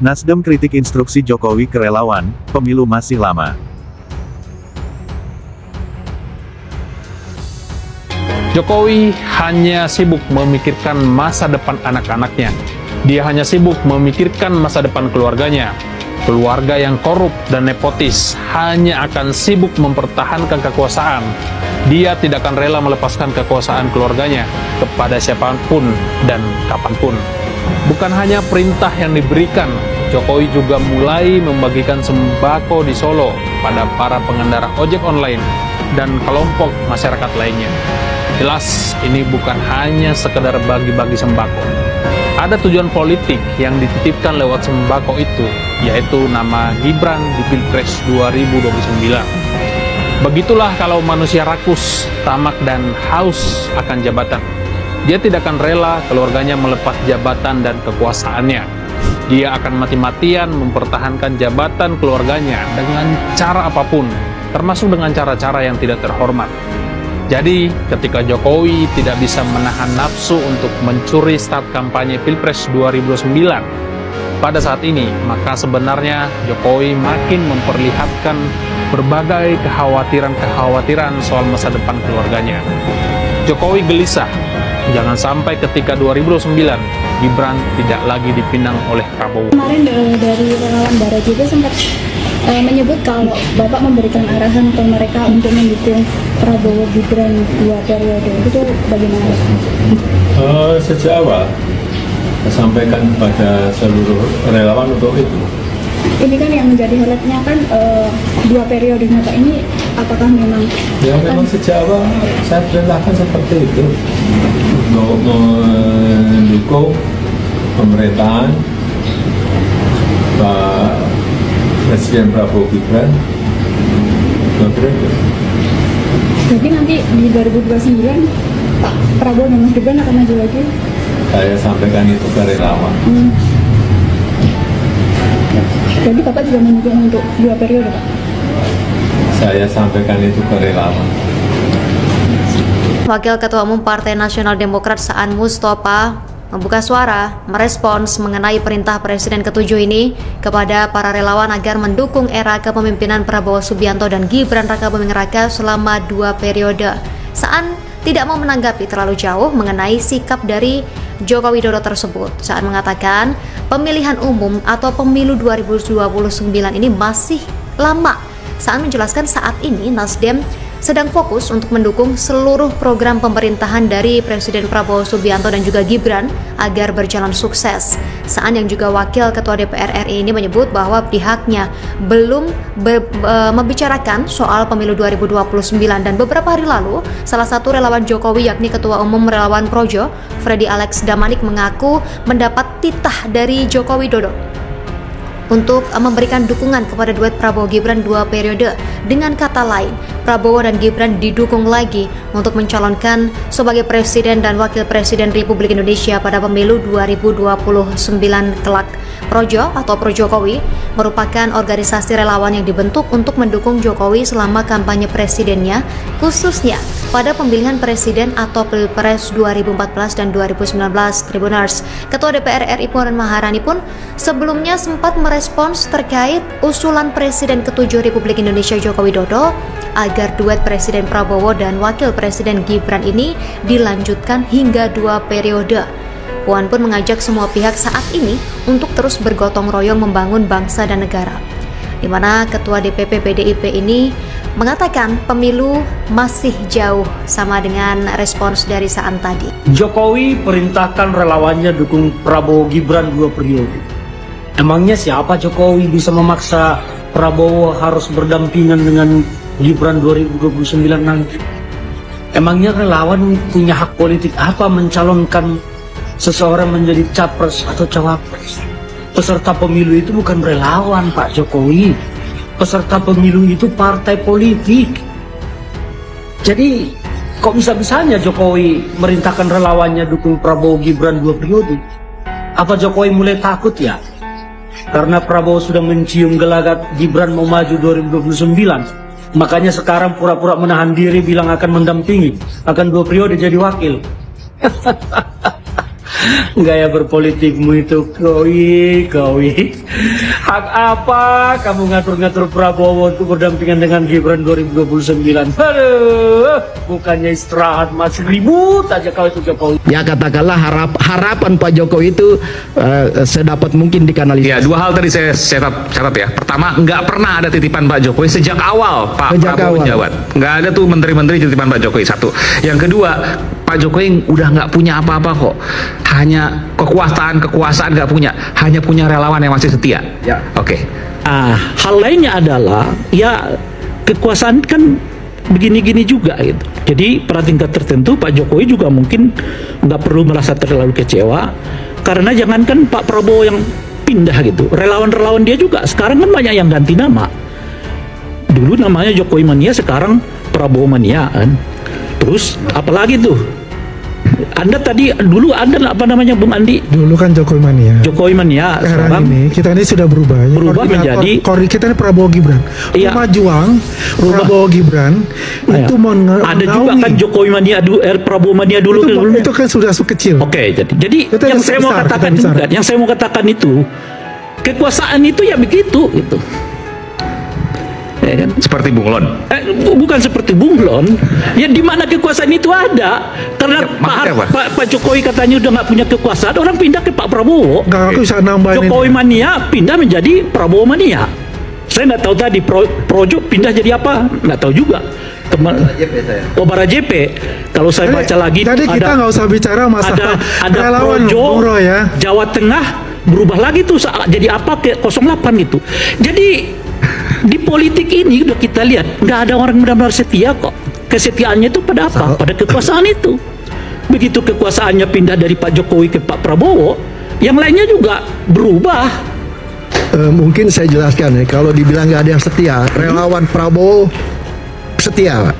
Nasdem kritik instruksi Jokowi ke relawan, pemilu masih lama. Jokowi hanya sibuk memikirkan masa depan anak-anaknya. Dia hanya sibuk memikirkan masa depan keluarganya. Keluarga yang korup dan nepotis hanya akan sibuk mempertahankan kekuasaan. Dia tidak akan rela melepaskan kekuasaan keluarganya kepada siapapun dan kapanpun. Bukan hanya perintah yang diberikan, Jokowi juga mulai membagikan sembako di Solo pada para pengendara ojek online dan kelompok masyarakat lainnya. Jelas, ini bukan hanya sekedar bagi-bagi sembako. Ada tujuan politik yang dititipkan lewat sembako itu, yaitu nama Gibran di Pilpres 2029. Begitulah kalau manusia rakus, tamak, dan haus akan jabatan. Dia tidak akan rela keluarganya melepas jabatan dan kekuasaannya. Dia akan mati-matian mempertahankan jabatan keluarganya dengan cara apapun, termasuk dengan cara-cara yang tidak terhormat. Jadi, ketika Jokowi tidak bisa menahan nafsu untuk mencuri start kampanye Pilpres 2009, pada saat ini, maka sebenarnya Jokowi makin memperlihatkan berbagai kekhawatiran soal masa depan keluarganya. Jokowi gelisah, jangan sampai ketika 2029, Gibran tidak lagi dipinang oleh Prabowo. Kemarin dari relawan Bara juga sempat menyebut kalau Bapak memberikan arahan ke mereka untuk mendukung Prabowo Gibran 2 periode. Itu bagaimana? Sejak awal saya sampaikan kepada seluruh relawan untuk itu. Ini kan yang menjadi highlightnya kan 2 periodenya Pak ini, apakah memang? Ya memang sejak awal saya perintahkan seperti itu untuk mendukung pemerintahan Pak Presiden Prabowo Gibran 2 periode. Jadi nanti di 2029 Pak Prabowo dan Mas Gibran akan maju lagi? Saya sampaikan itu ke relawan. Jadi Bapak juga mendukung untuk 2 periode, Pak? Saya sampaikan itu ke relawan. Wakil Ketua Umum Partai Nasional Demokrat Saan Mustafa membuka suara merespons mengenai perintah Presiden ke-7 ini kepada para relawan agar mendukung era kepemimpinan Prabowo Subianto dan Gibran Rakabuming Raka selama 2 periode. Saan tidak mau menanggapi terlalu jauh mengenai sikap dari Joko Widodo tersebut. Saat mengatakan pemilihan umum atau pemilu 2029 ini masih lama. Saat menjelaskan saat ini Nasdem sedang fokus untuk mendukung seluruh program pemerintahan dari Presiden Prabowo Subianto dan juga Gibran agar berjalan sukses. Saan yang juga Wakil Ketua DPR RI ini menyebut bahwa pihaknya belum membicarakan soal pemilu 2029 dan beberapa hari lalu salah satu relawan Jokowi yakni Ketua Umum Relawan Projo, Freddy Alex Damanik mengaku mendapat titah dari Joko Widodo untuk memberikan dukungan kepada duet Prabowo Gibran 2 periode. Dengan kata lain, Prabowo dan Gibran didukung lagi untuk mencalonkan sebagai Presiden dan Wakil Presiden Republik Indonesia pada pemilu 2029 kelak. Projo atau Projokowi merupakan organisasi relawan yang dibentuk untuk mendukung Jokowi selama kampanye presidennya, khususnya pada pemilihan presiden atau Pilpres 2014 dan 2019. Tribuners, Ketua DPR RI Puan Maharani pun sebelumnya sempat merespons terkait usulan Presiden ke-7 Republik Indonesia Joko Widodo agar duet Presiden Prabowo dan Wakil Presiden Gibran ini dilanjutkan hingga 2 periode. Puan pun mengajak semua pihak saat ini untuk terus bergotong royong membangun bangsa dan negara, di mana Ketua DPP PDIP ini mengatakan pemilu masih jauh, sama dengan respons dari Saan tadi. Jokowi perintahkan relawannya dukung Prabowo Gibran 2 periode. Emangnya siapa Jokowi bisa memaksa Prabowo harus berdampingan dengan Gibran 2029 nanti? Emangnya relawan punya hak politik apa mencalonkan seseorang menjadi capres atau cawapres? Peserta pemilu itu bukan relawan, Pak Jokowi. Peserta pemilu itu partai politik. Jadi kok bisa-bisanya Jokowi merintahkan relawannya dukung Prabowo Gibran 2 periode? Apa Jokowi mulai takut ya? Karena Prabowo sudah mencium gelagat Gibran mau maju 2029, makanya sekarang pura-pura menahan diri bilang akan mendampingi, akan 2 periode jadi wakil. Gaya berpolitikmu itu, Kowi. Hak apa kamu ngatur-ngatur Prabowo untuk berdampingan dengan Gibran 2029? Aduh, bukannya istirahat masih ribut aja kau itu Jokowi. Ya katakanlah harapan Pak Jokowi itu sedapat mungkin dikanalisasi. Ya, dua hal tadi saya catat ya. Pertama, nggak pernah ada titipan Pak Jokowi sejak awal Pak Prabowo menjabat. Nggak ada tuh menteri-menteri titipan Pak Jokowi, satu. Yang kedua, Pak Jokowi udah nggak punya apa-apa kok. Hanya kekuasaan nggak punya. Hanya punya relawan yang masih setia. Ya. Oke. Hal lainnya adalah ya kekuasaan kan begini-gini juga gitu. Jadi pada tingkat tertentu Pak Jokowi juga mungkin nggak perlu merasa terlalu kecewa karena jangankan Pak Prabowo yang pindah gitu, relawan-relawan dia juga sekarang kan banyak yang ganti nama. Dulu namanya Jokowi Mania, sekarang Prabowo Mania kan. Terus apalagi tuh? Anda tadi dulu ada apa namanya Bung Andi? Dulu kan Jokowi Mania. Jokowi Mania. Sekarang ini kita ini sudah berubah. Berubah menjadi kita ini Prabowo Gibran. Iya. Rumah Juang, Prabowo Gibran itu ada juga kan Jokowi Mania, Prabowo Mania dulu. Itu kan sudah kecil. Oke, jadi yang saya mau katakan itu kan, yang saya mau katakan itu kekuasaan itu ya begitu gitu. Ya kan? Seperti bunglon. Bukan seperti bunglon. Ya di mana kekuasaan itu ada. Karena Pak Jokowi katanya udah nggak punya kekuasaan, orang pindah ke Pak Prabowo. Jokowi Mania pindah menjadi Prabowo Mania. Saya nggak tahu tadi Projo pindah jadi apa, nggak tahu juga. Bara JP. Kalau saya baca lagi, tadi kita nggak usah bicara masalah ada Projo, ya. Jawa Tengah berubah lagi tuh jadi apa ke 08 gitu. Jadi di politik ini udah kita lihat nggak ada orang benar-benar setia kok. Kesetiaannya itu pada apa? Pada kekuasaan itu. Begitu kekuasaannya pindah dari Pak Jokowi ke Pak Prabowo, yang lainnya juga berubah. Mungkin saya jelaskan ya, kalau dibilang nggak ada yang setia, relawan Prabowo setia, Pak.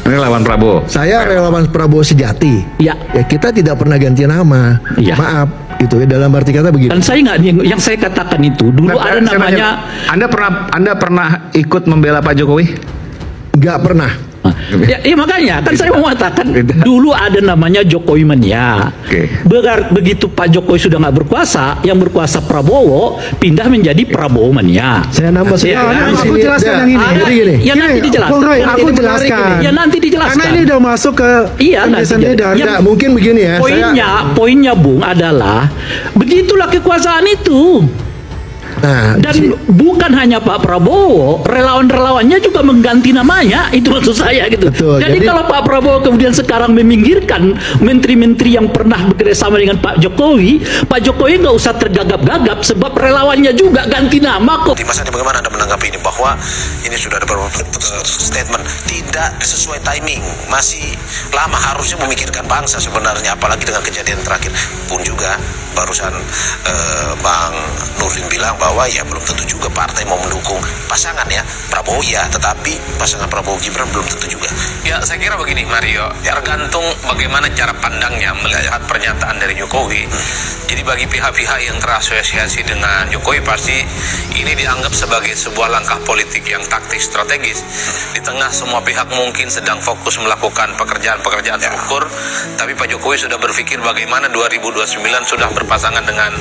Relawan Prabowo. Saya relawan Prabowo sejati. Ya. Kita tidak pernah ganti nama. Ya. Maaf, itu dalam arti kata begitu. Dan saya nggak, yang saya katakan itu dulu ada namanya. Anda pernah ikut membela Pak Jokowi? Nggak pernah. Ya makanya kan saya mau mengatakan dulu ada namanya Jokowi Mania. Begitu Pak Jokowi sudah nggak berkuasa, yang berkuasa Prabowo pindah menjadi Prabowo Mania. Saya nambah aku jelaskan yang ini. Jadi gini. Ya nanti dijelaskan. Bung Roy, aku jelaskan. Ya nanti dijelaskan. Karena ini udah masuk ke mungkin begini ya. Poinnya Bung adalah begitulah kekuasaan itu. Dan bukan hanya Pak Prabowo, relawan-relawannya juga mengganti namanya, itu maksud saya gitu. Betul, jadi kalau Pak Prabowo kemudian sekarang meminggirkan menteri-menteri yang pernah bekerjasama dengan Pak Jokowi nggak usah tergagap-gagap sebab relawannya juga ganti nama kok. Mas Andi, bagaimana Anda menanggapi ini bahwa ini sudah ada beberapa statement tidak sesuai timing, masih lama, harusnya memikirkan bangsa sebenarnya, apalagi dengan kejadian terakhir pun juga barusan Bang Nurdin bilang bahwa ya belum tentu juga partai mau mendukung pasangan ya Prabowo ya, tetapi pasangan Prabowo Gibran belum tentu juga. Ya saya kira begini Mario, tergantung bagaimana cara pandangnya melihat pernyataan dari Jokowi. Jadi bagi pihak-pihak yang terasosiasi dengan Jokowi pasti ini dianggap sebagai sebuah langkah politik yang taktis strategis. Di tengah semua pihak mungkin sedang fokus melakukan pekerjaan-pekerjaan terukur, tapi Pak Jokowi sudah berpikir bagaimana 2029 sudah berpasangan dengan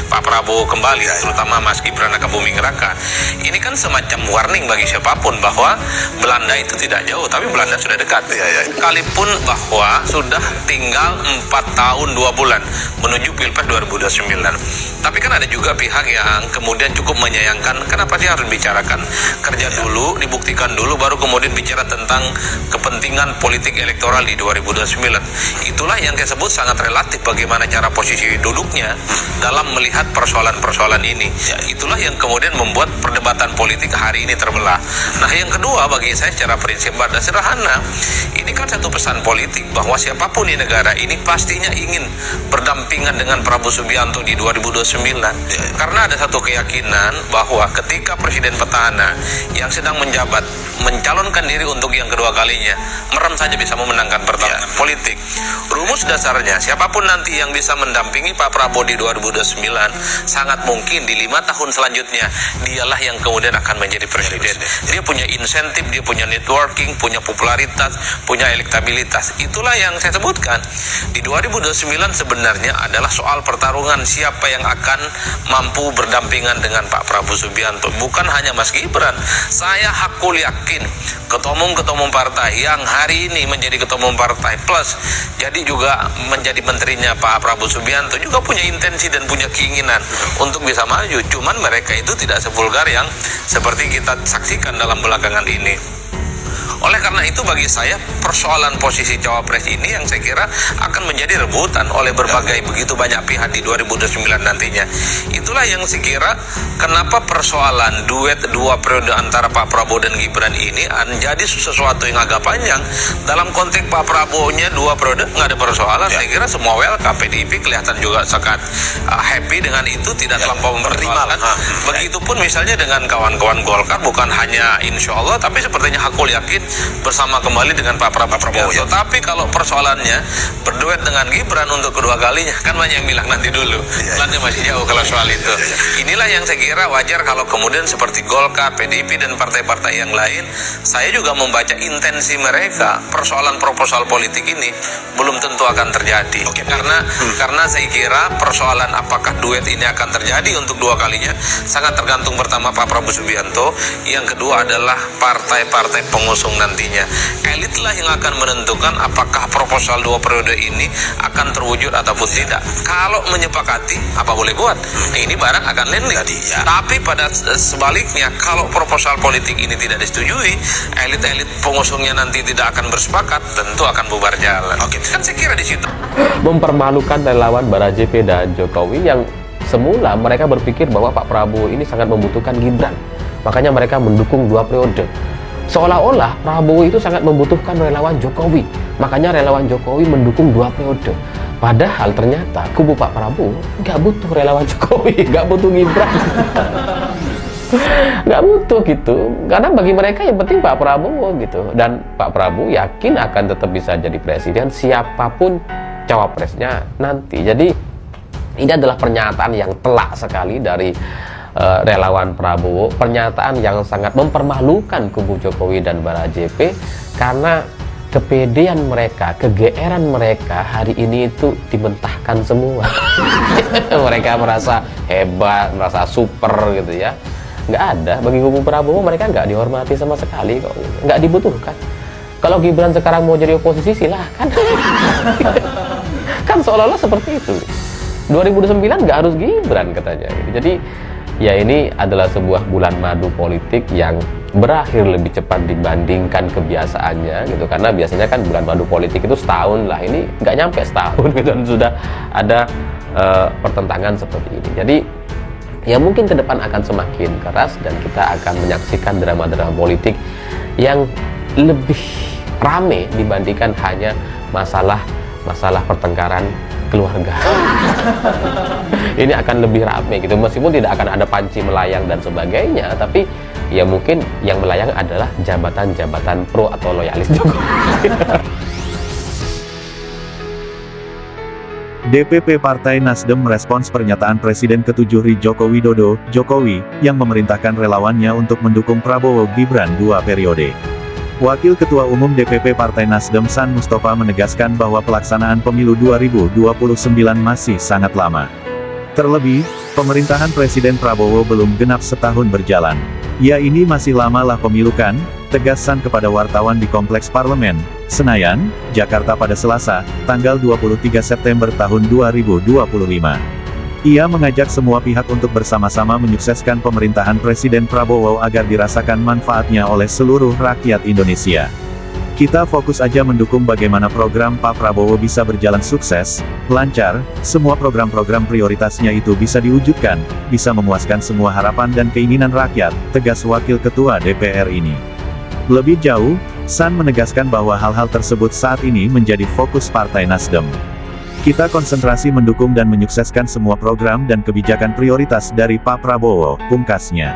Pak Prabowo kembali, terutama Mas Gibran Rakabuming Raka. Ini kan semacam warning bagi siapapun bahwa Belanda itu tidak jauh, tapi Belanda sudah dekat. Sekalipun bahwa sudah tinggal 4 tahun 2 bulan menuju Pilpres 2029. Tapi kan ada juga pihak yang kemudian cukup menyayangkan kenapa dia harus bicarakan kerja dulu, dibuktikan dulu, baru kemudian bicara tentang kepentingan politik elektoral di 2029. Itulah yang saya sebut sangat relatif bagaimana cara posisi duduknya dalam melihat persoalan-persoalan ini. Itulah yang kemudian membuat perdebatan politik hari ini terbelah. Nah yang kedua bagi saya secara prinsip dan sederhana, ini kan satu pesan politik bahwa siapapun di negara ini pastinya ingin berdampingan dengan Prabowo Subianto di 2029. Karena ada satu keyakinan bahwa ketika presiden petahana yang sedang menjabat mencalonkan diri untuk yang kedua kalinya, merem saja bisa memenangkan pertarungan politik. Rumus dasarnya siapapun nanti yang bisa mendampingi Pak Prabowo di 2029, sangat mungkin di 5 tahun selanjutnya dialah yang kemudian akan menjadi presiden. Dia punya insentif, dia punya networking, punya popularitas, kredibilitas, punya elektabilitas. Itulah yang saya sebutkan. Di 2029 sebenarnya adalah soal pertarungan siapa yang akan mampu berdampingan dengan Pak Prabowo Subianto. Bukan hanya Mas Gibran. Saya hakul yakin ketua umum partai yang hari ini menjadi ketua umum partai plus jadi juga menjadi menterinya Pak Prabowo Subianto juga punya intensi dan punya keinginan untuk bisa maju. Cuman mereka itu tidak sevulgar yang seperti kita saksikan dalam belakangan ini. Oleh karena itu bagi saya persoalan posisi cawapres ini yang saya kira akan menjadi rebutan oleh berbagai begitu banyak pihak di 2029 nantinya. Itulah yang saya kira kenapa persoalan duet 2 periode antara Pak Prabowo dan Gibran ini menjadi sesuatu yang agak panjang. Dalam konteks Pak Prabowo-nya 2 periode nggak ada persoalan. Saya kira semua welcome. PDIP kelihatan juga sangat happy dengan itu, tidak terlampau mempertimbangkan. Begitupun misalnya dengan kawan-kawan Golkar, bukan hanya insya Allah tapi sepertinya hakul yakin bersama kembali dengan Pak Prabowo. Tapi kalau persoalannya berduet dengan Gibran untuk kedua kalinya, kan banyak yang bilang nanti dulu, plannya masih jauh kalau soal itu. Inilah yang saya kira wajar kalau kemudian seperti Golkar, PDIP dan partai-partai yang lain, saya juga membaca intensi mereka. Persoalan proposal politik ini belum tentu akan terjadi. Karena saya kira persoalan apakah duet ini akan terjadi untuk 2 kalinya sangat tergantung pertama Pak Prabowo Subianto, yang kedua adalah partai-partai pengusung nantinya. Elitlah yang akan menentukan apakah proposal 2 periode ini akan terwujud ataupun tidak. Kalau menyepakati, apa boleh buat. Ini barang akan landing. Tapi pada sebaliknya, kalau proposal politik ini tidak disetujui, elit-elit pengusungnya nanti tidak akan bersepakat, tentu akan bubar jalan. Kan saya kira di situ. Mempermalukan relawan Barajepe dan Jokowi yang semula mereka berpikir bahwa Pak Prabowo ini sangat membutuhkan Gibran. Makanya mereka mendukung 2 periode. Seolah-olah Prabowo itu sangat membutuhkan relawan Jokowi, makanya relawan Jokowi mendukung 2 periode. Padahal ternyata kubu Pak Prabowo nggak butuh relawan Jokowi, nggak butuh Gibran, nggak butuh gitu. Karena bagi mereka yang penting Pak Prabowo gitu. Dan Pak Prabowo yakin akan tetap bisa jadi presiden siapapun cawapresnya nanti. Jadi ini adalah pernyataan yang telak sekali dari relawan Prabowo, pernyataan yang sangat mempermalukan kubu Jokowi dan Barajepe karena kepedean mereka, kegeeran mereka hari ini itu dimentahkan semua. Mereka merasa hebat, merasa super gitu ya. Nggak ada, bagi kubu Prabowo mereka nggak dihormati sama sekali kok, nggak dibutuhkan. Kalau Gibran sekarang mau jadi oposisi silahkan. Kan seolah-olah seperti itu. 2029 nggak harus Gibran katanya gitu. Jadi ya ini adalah sebuah bulan madu politik yang berakhir lebih cepat dibandingkan kebiasaannya gitu, karena biasanya kan bulan madu politik itu setahun lah, ini nggak nyampe setahun gitu dan sudah ada pertentangan seperti ini. Jadi ya mungkin ke depan akan semakin keras dan kita akan menyaksikan drama-drama politik yang lebih rame dibandingkan hanya masalah pertengkaran keluarga. Ini akan lebih ramai gitu, meskipun tidak akan ada panci melayang dan sebagainya, tapi ya mungkin yang melayang adalah jabatan-jabatan pro atau loyalis Jokowi. DPP Partai Nasdem merespons pernyataan Presiden ke-7 Joko Widodo, Jokowi, yang memerintahkan relawannya untuk mendukung Prabowo Gibran 2 periode. Wakil Ketua Umum DPP Partai Nasdem San Mustafa menegaskan bahwa pelaksanaan pemilu 2029 masih sangat lama. Terlebih, pemerintahan Presiden Prabowo belum genap setahun berjalan. Ya ini masih lama lah pemilu kan, tegas San kepada wartawan di Kompleks Parlemen, Senayan, Jakarta pada Selasa, tanggal 23 September tahun 2025. Ia mengajak semua pihak untuk bersama-sama menyukseskan pemerintahan Presiden Prabowo agar dirasakan manfaatnya oleh seluruh rakyat Indonesia. Kita fokus aja mendukung bagaimana program Pak Prabowo bisa berjalan sukses, lancar, semua program-program prioritasnya itu bisa diwujudkan, bisa memuaskan semua harapan dan keinginan rakyat, tegas Wakil Ketua DPR ini. Lebih jauh, San menegaskan bahwa hal-hal tersebut saat ini menjadi fokus Partai Nasdem. Kita konsentrasi mendukung dan menyukseskan semua program dan kebijakan prioritas dari Pak Prabowo, pungkasnya.